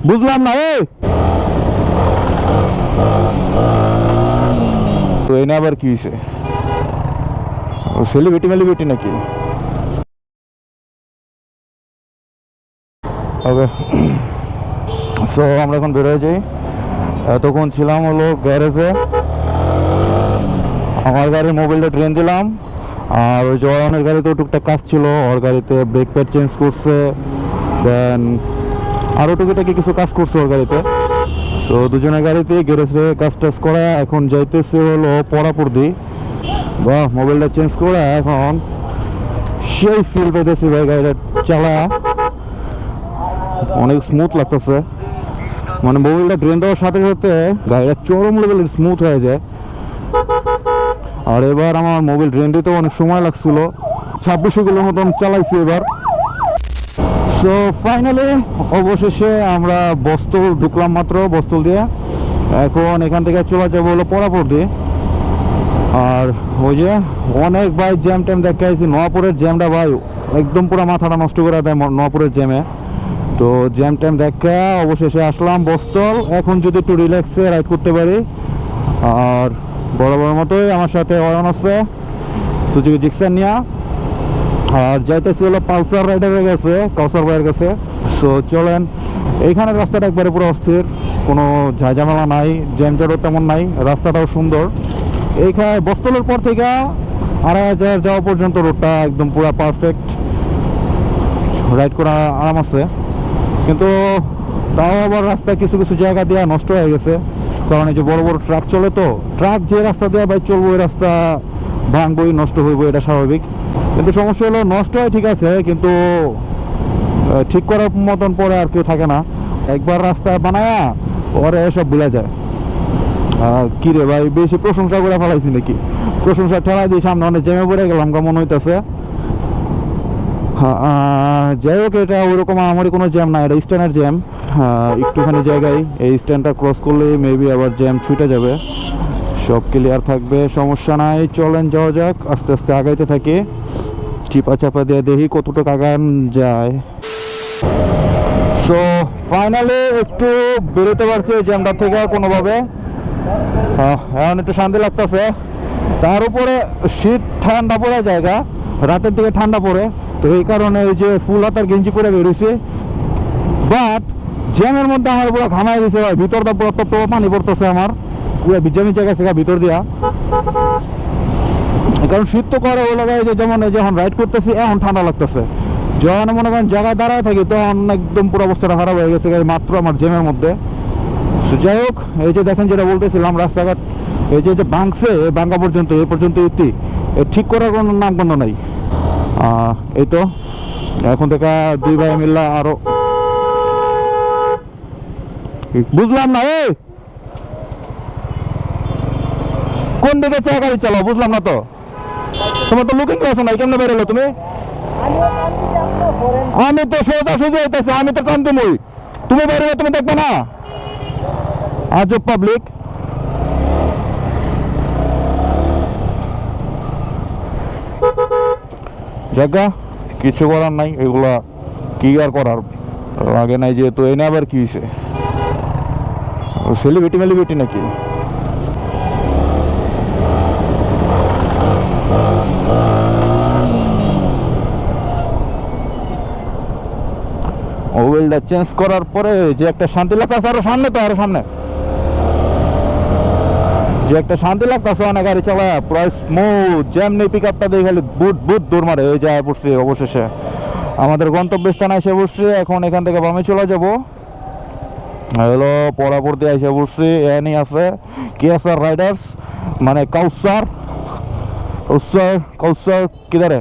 বুঝলাম না তো এনে আবার কি হয়েছে? সেলিব্রিটি মেলিব্রিটি নাকি? ওকে, সো আমরা এখন বেরোয় যাই। এতক্ষণ ছিলাম হলো গ্যারেজে, আমার গাড়ির মোবিলটা ট্রেন দিলাম, আর ওই জওয়ানের গাড়িতেও টুকটাক কাজ ছিল, ওর গাড়িতে ব্রেক প্যাড চেঞ্জ করছে, দেন আরও টুকিটাকি কিছু কাজ করছে ওর গাড়িতে। তো দুজনের গাড়িতে গ্যারেজে কাজ টাজ করে এখন যাইতেছে হলো পরাপুর দিই। বাহ, মোবাইলটা চেঞ্জ করে এখন সেই ফিল পেতেছি ভাই, গাড়িটা চালা অনেক স্মুথ লাগতেছে। মানে মোবাইলটা ড্রেন দেওয়ার সাথে সাথে গাড়িটা চরম লেভেলের স্মুথ হয়ে যায়। আর এবার আমার মোবাইল ড্রেন দিতে অনেক সময় লাগছিল, 2600 কিলোর মতন চালাইছি এবার। সো ফাইনালি অবশেষে আমরা বস্তল ঢুকলাম মাত্র, বস্তল দিয়ে এখন এখান থেকে চলে যাবো হলো পরাপুর দিয়ে। আর ওই যে অনেক ভাই জ্যাম ট্যাম দেখে আইছি, নোয়াপুরের জ্যামটা ভাই একদম পুরো মাথাটা নষ্ট করে দেয় নোয়াপুরের জ্যামে। তো জ্যাম ট্যাম দেখে অবশেষে আসলাম বস্তল, এখন যদি একটু রিল্যাক্সে রাইড করতে পারি। আর বরাবর মতোই আমার সাথে অয়ন আছে সুজুকি জিক্সার নিয়ে, আর যাইতেছি হলো পালসার রাইডারের কাছে, কাউসার ভাইয়ের কাছে। সো চলেন, এইখানের রাস্তাটা একবারে পুরো অস্থির, কোনো ঝাঁঝামেলা নাই, জ্যামজটও তেমন নাই, রাস্তাটাও সুন্দর। এইখানে বস্তলের পর থেকে 2500 যাওয়া পর্যন্ত রোডটা একদম পুরো পারফেক্ট, রাইড করা আরাম আছে। কিন্তু তাও আবার রাস্তায় কিছু কিছু জায়গা দিয়ে নষ্ট হয়ে গেছে, কারণ এই যে বড় বড় ট্রাক চলে, তো ট্রাক যে রাস্তা দিয়ে বাইক চলবো ওই রাস্তা ভাঙবই, নষ্ট হইব, এটা স্বাভাবিক। কিন্তু সমস্যা হলো নষ্ট হয় ঠিক আছে, কিন্তু ঠিক করার মতন পরে আর কেউ থাকে না। একবার রাস্তা বানায়া পরে সব ভুলে যায়। কি রে ভাই, বেশি প্রশংসা করে ফেলাইছি নাকি? প্রশংসা ঠেলা দিয়ে সামনে অনেক জ্যামে পড়ে গেলাম কেমন হইতেছে। যাই হোক, এটা ওইরকম আমারই কোনো জ্যাম না, এটা স্ট্যান্ডার্ড জ্যাম। একটুখানি জায়গায় এই স্ট্যান্ডটা ক্রস করলে মেবি আবার জ্যাম ছুটে যাবে, সব ক্লিয়ার থাকবে, সমস্যা নাই। চলেন যাওয়া যাক, আস্তে আস্তে আগাইতে থাকি, চিপা চাপা দিয়ে দেখি কতটুকু আগান যায়। সো ফাইনালি একটু বেরোতে পারছি জ্যামটার থেকে কোনোভাবে, এখন একটু শান্তি লাগতেছে। তার উপরে শীত ঠান্ডা পড়ে জায়গা, রাতের দিকে ঠান্ডা পড়ে, তো এই কারণে ওই যে ফুল হাতার গেঞ্জি পরে বেরোছি। বাট জ্যামের মধ্যে আমার পুরো ঘামাই গেছে ভাই, ভিতরটা পুরো তত পানি পড়তেছে আমার, পুরো ভিজামি জায়গা থেকে ভিতর দিয়া। কারণ শীত তো করে ওই লাগায় যে, যেমন যখন রাইড করতেছি এখন ঠান্ডা লাগতেছে, যখন মনে করেন জায়গায় দাঁড়ায় থাকি তখন একদম পুরো অবস্থাটা খারাপ হয়ে গেছে মাত্র আমার জ্যামের মধ্যে। তো যাই হোক, এই যে দেখেন যেটা বলতেছিলাম, রাস্তাঘাট এই যে ভাঙছে, ভাঙা পর্যন্ত এই পর্যন্ত ইতি, ঠিক করার কোনো নামগন্ধ নাই। এই তো এখন থেকে দুই ভাই মিল্লা আরো, বুঝলাম না কোন দিকে চা গাড়ি চালাও, বুঝলাম না তো, তোমার তো লুকিং গ্লাস নাই, কেমনে বেরোলো তুমি? আমি তো সোজা সোজা হইতেছি, আমি তো কান তুমি তুমি বেরোলে তুমি দেখবে না, আজব পাবলিক। জায়গা কিছু করার নাই, এগুলা কি আর করার লাগে নাই, যেহেতু এনে আবার কি হয়েছে? সেলিব্রিটি মেলিব্রিটি নাকি? মোবাইলটা চেঞ্জ করার পরে যে একটা শান্তি লাগতেছে, আরো সামনে তো, আরো সামনে যে একটা শান্তি লাগতেছে অনেক গাড়ি চালায়, প্রায় স্মুথ, যেমনি পিক আপটা দিয়ে খালি বুট বুট দৌড় মারে। এই যায় পড়ছি অবশেষে আমাদের গন্তব্যস্থানে এসে পড়ছি, এখন এখান থেকে বামে চলে যাবো। হলো পরাপুর দিয়ে এসে পড়ছি, এনি আছে কেএসআর রাইডার্স, মানে কাউসার কাউসার কাউসার কিধারে